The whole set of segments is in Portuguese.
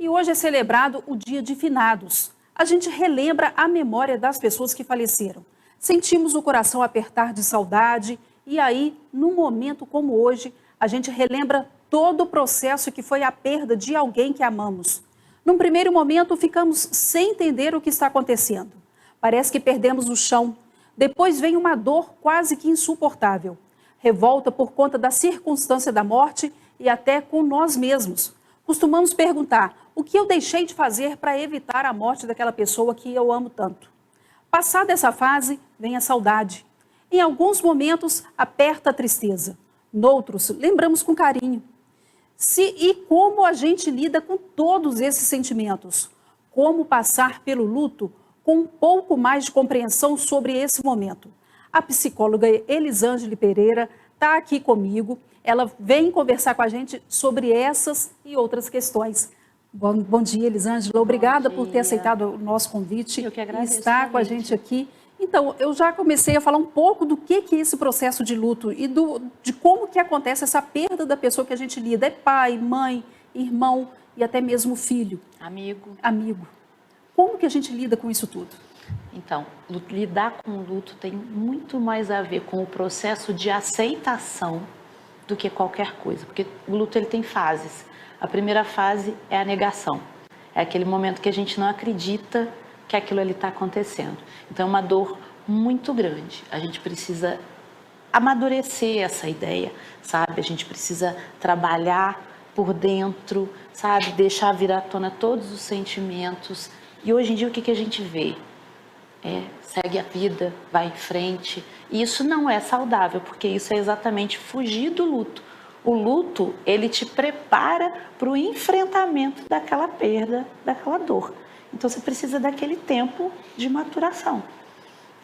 E hoje é celebrado o Dia de Finados. A gente relembra a memória das pessoas que faleceram. Sentimos o coração apertar de saudade e aí, num momento como hoje, a gente relembra todo o processo que foi a perda de alguém que amamos. Num primeiro momento, ficamos sem entender o que está acontecendo. Parece que perdemos o chão. Depois vem uma dor quase que insuportável. Revolta por conta da circunstância da morte e até com nós mesmos. Costumamos perguntar: o que eu deixei de fazer para evitar a morte daquela pessoa que eu amo tanto? Passada essa fase, vem a saudade. Em alguns momentos, aperta a tristeza. Noutros, lembramos com carinho. E como a gente lida com todos esses sentimentos? Como passar pelo luto com um pouco mais de compreensão sobre esse momento? A psicóloga Elisângela Pereira está aqui comigo. Ela vem conversar com a gente sobre essas e outras questões. Bom dia, Elisângela. Obrigada por ter aceitado o nosso convite e estar com a gente aqui. Então, eu já comecei a falar um pouco do que é esse processo de luto e de como que acontece essa perda da pessoa que a gente lida. É pai, mãe, irmão e até mesmo filho. Amigo. Como que a gente lida com isso tudo? Então, lidar com o luto tem muito mais a ver com o processo de aceitação do que qualquer coisa. Porque o luto ele tem fases. A primeira fase é a negação. É aquele momento que a gente não acredita que aquilo ali está acontecendo. Então é uma dor muito grande. A gente precisa amadurecer essa ideia, sabe? A gente precisa trabalhar por dentro, sabe? Deixar vir à tona todos os sentimentos. E hoje em dia o que a gente vê? Segue a vida, vai em frente. E isso não é saudável, porque isso é exatamente fugir do luto. O luto, ele te prepara para o enfrentamento daquela perda, daquela dor. Então você precisa daquele tempo de maturação,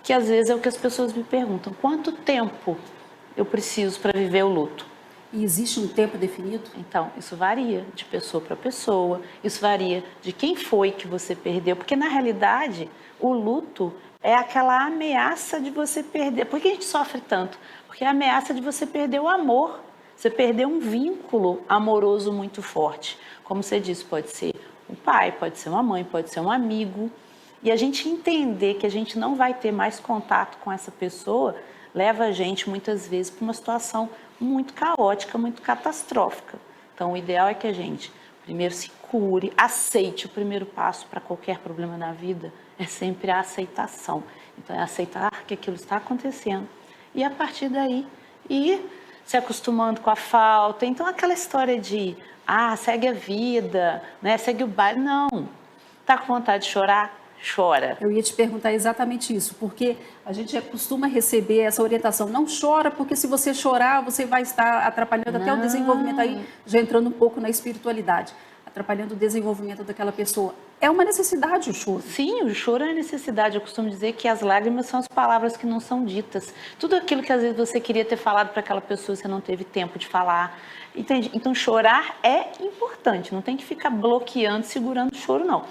que às vezes é o que as pessoas me perguntam: quanto tempo eu preciso para viver o luto? E existe um tempo definido? Então, isso varia de pessoa para pessoa, isso varia de quem foi que você perdeu, porque na realidade o luto é aquela ameaça de você perder. Por que a gente sofre tanto? Porque é a ameaça de você perder o amor, você perder um vínculo amoroso muito forte. Como você disse, pode ser um pai, pode ser uma mãe, pode ser um amigo. E a gente entender que a gente não vai ter mais contato com essa pessoa leva a gente muitas vezes para uma situação muito caótica, muito catastrófica. Então o ideal é que a gente primeiro se cure, aceite. O primeiro passo para qualquer problema na vida é sempre a aceitação. Então é aceitar que aquilo está acontecendo e a partir daí ir se acostumando com a falta. Então aquela história de segue a vida, né? Segue o baile. Não. Tá com vontade de chorar? Chora. Eu ia te perguntar exatamente isso, porque a gente costuma receber essa orientação: não chora, porque se você chorar, você vai estar atrapalhando até o desenvolvimento, aí já entrando um pouco na espiritualidade, atrapalhando o desenvolvimento daquela pessoa. É uma necessidade o choro. Sim, o choro é necessidade. Eu costumo dizer que as lágrimas são as palavras que não são ditas. Tudo aquilo que às vezes você queria ter falado para aquela pessoa, você não teve tempo de falar. Entende? Então chorar é importante, não tem que ficar bloqueando, segurando o choro, não.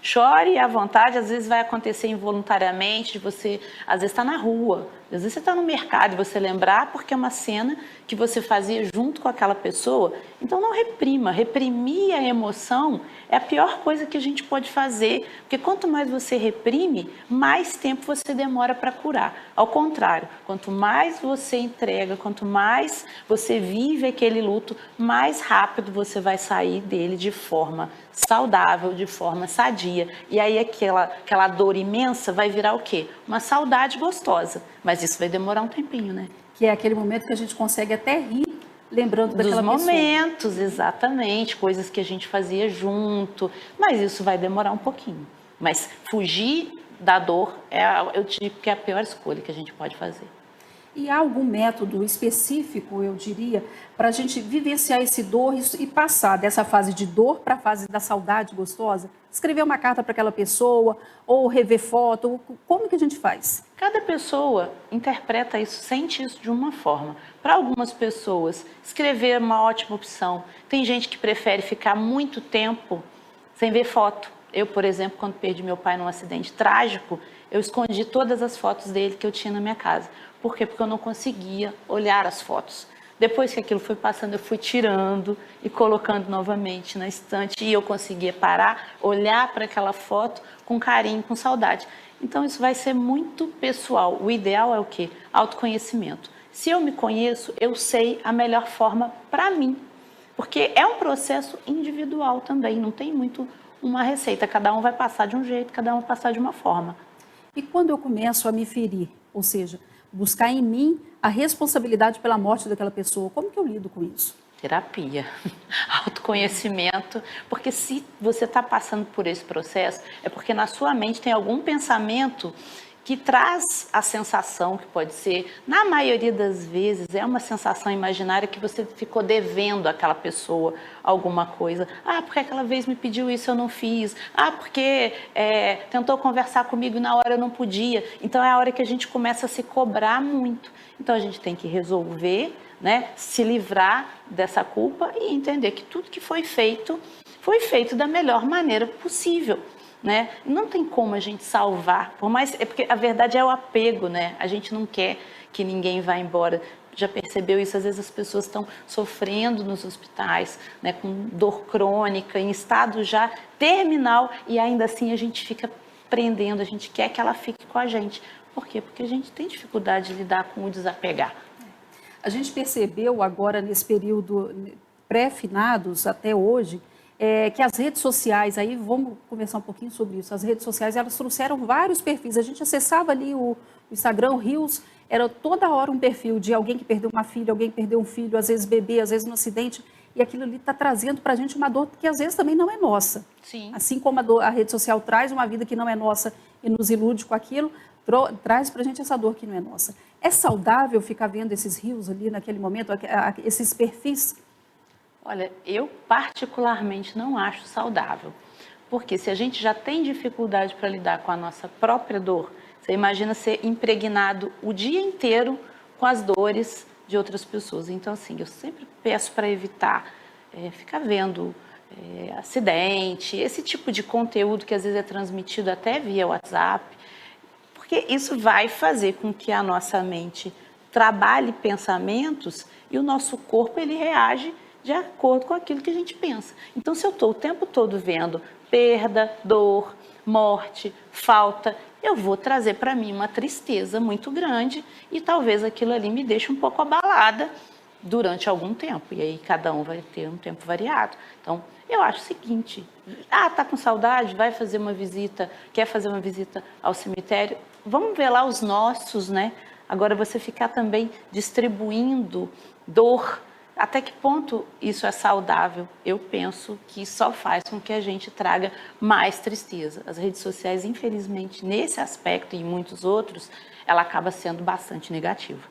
Chore à vontade, às vezes vai acontecer involuntariamente, de você, às vezes está na rua, às vezes você está no mercado e você lembrar porque é uma cena que você fazia junto com aquela pessoa. Então não reprima, reprimir a emoção é a pior coisa que a gente pode fazer, porque quanto mais você reprime, mais tempo você demora para curar. Ao contrário, quanto mais você entrega, quanto mais você vive aquele luto, mais rápido você vai sair dele de forma saudável, de forma sadia. E aí aquela dor imensa vai virar o quê? Uma saudade gostosa. Mas isso vai demorar um tempinho, né? Que é aquele momento que a gente consegue até rir, lembrando daquela pessoa. Dos momentos, exatamente, coisas que a gente fazia junto. Mas isso vai demorar um pouquinho. Mas fugir da dor, eu digo que é a pior escolha que a gente pode fazer. E há algum método específico, eu diria, para a gente vivenciar esse dor e passar dessa fase de dor para a fase da saudade gostosa? Escrever uma carta para aquela pessoa, ou rever foto, como que a gente faz? Cada pessoa interpreta isso, sente isso de uma forma. Para algumas pessoas, escrever é uma ótima opção. Tem gente que prefere ficar muito tempo sem ver foto. Eu, por exemplo, quando perdi meu pai num acidente trágico, eu escondi todas as fotos dele que eu tinha na minha casa. Por quê? Porque eu não conseguia olhar as fotos. Depois que aquilo foi passando, eu fui tirando e colocando novamente na estante e eu conseguia parar, olhar para aquela foto com carinho, com saudade. Então isso vai ser muito pessoal. O ideal é o quê? Autoconhecimento. Se eu me conheço, eu sei a melhor forma para mim. Porque é um processo individual também, não tem muito uma receita. Cada um vai passar de um jeito, cada um vai passar de uma forma. E quando eu começo a me ferir, ou seja, buscar em mim a responsabilidade pela morte daquela pessoa, como que eu lido com isso? Terapia, autoconhecimento, porque se você está passando por esse processo, é porque na sua mente tem algum pensamento que traz a sensação, que pode ser, na maioria das vezes, é uma sensação imaginária que você ficou devendo àquela pessoa alguma coisa. Ah, porque aquela vez me pediu isso, eu não fiz. Ah, porque tentou conversar comigo e na hora eu não podia. Então é a hora que a gente começa a se cobrar muito. Então a gente tem que resolver, né, se livrar dessa culpa e entender que tudo que foi feito da melhor maneira possível. Né? Não tem como a gente salvar, por mais, é porque a verdade é o apego, né? A gente não quer que ninguém vá embora. Já percebeu isso? Às vezes as pessoas estão sofrendo nos hospitais, né, com dor crônica, em estado já terminal, e ainda assim a gente fica prendendo, a gente quer que ela fique com a gente. Por quê? Porque a gente tem dificuldade de lidar com o desapegar. A gente percebeu agora nesse período pré-finados até hoje, que as redes sociais, aí vamos conversar um pouquinho sobre isso, as redes sociais, elas trouxeram vários perfis, a gente acessava ali o Instagram, o Reels, era toda hora um perfil de alguém que perdeu uma filha, alguém que perdeu um filho, às vezes bebê, às vezes no acidente, e aquilo ali está trazendo para a gente uma dor que às vezes também não é nossa. Sim. Assim como a rede social traz uma vida que não é nossa e nos ilude com aquilo, traz para a gente essa dor que não é nossa. É saudável ficar vendo esses Reels ali naquele momento, esses perfis? Olha, eu particularmente não acho saudável, porque se a gente já tem dificuldade para lidar com a nossa própria dor, você imagina ser impregnado o dia inteiro com as dores de outras pessoas. Então, assim, eu sempre peço para evitar ficar vendo acidente, esse tipo de conteúdo que às vezes é transmitido até via WhatsApp, porque isso vai fazer com que a nossa mente trabalhe pensamentos e o nosso corpo ele reage de acordo com aquilo que a gente pensa. Então, se eu estou o tempo todo vendo perda, dor, morte, falta, eu vou trazer para mim uma tristeza muito grande e talvez aquilo ali me deixe um pouco abalada durante algum tempo. E aí cada um vai ter um tempo variado. Então, eu acho o seguinte, tá com saudade? Vai fazer uma visita, quer fazer uma visita ao cemitério? Vamos ver lá os nossos, né? Agora, você ficar também distribuindo dor, até que ponto isso é saudável? Eu penso que só faz com que a gente traga mais tristeza. As redes sociais, infelizmente, nesse aspecto e em muitos outros, ela acaba sendo bastante negativa.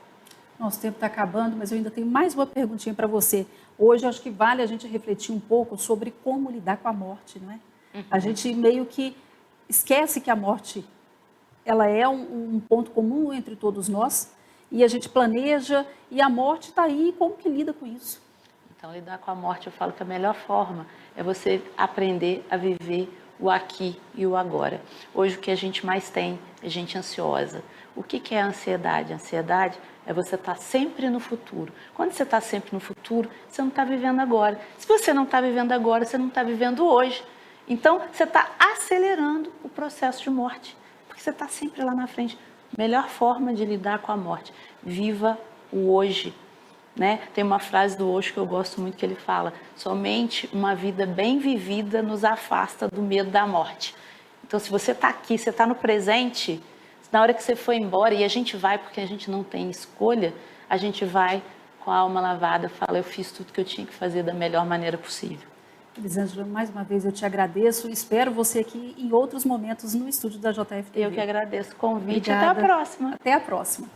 Nosso tempo está acabando, mas eu ainda tenho mais uma perguntinha para você. Hoje, acho que vale a gente refletir um pouco sobre como lidar com a morte, não é? Uhum. A gente meio que esquece que a morte ela é um ponto comum entre todos nós, e a gente planeja, e a morte está aí, como que lida com isso? Então, lidar com a morte, eu falo que a melhor forma é você aprender a viver o aqui e o agora. Hoje, o que a gente mais tem é gente ansiosa. O que é a ansiedade? A ansiedade é você estar sempre no futuro. Quando você está sempre no futuro, você não está vivendo agora. Se você não está vivendo agora, você não está vivendo hoje. Então, você está acelerando o processo de morte, porque você está sempre lá na frente. Melhor forma de lidar com a morte, viva o hoje, né? Tem uma frase do Osho que eu gosto muito que ele fala, somente uma vida bem vivida nos afasta do medo da morte. Então, se você está aqui, você está no presente, na hora que você for embora, e a gente vai porque a gente não tem escolha, a gente vai com a alma lavada, fala, eu fiz tudo que eu tinha que fazer da melhor maneira possível. Elisângela, mais uma vez eu te agradeço. Espero você aqui em outros momentos no estúdio da JF TV. Eu que agradeço o convite. Obrigada. Até a próxima. Até a próxima.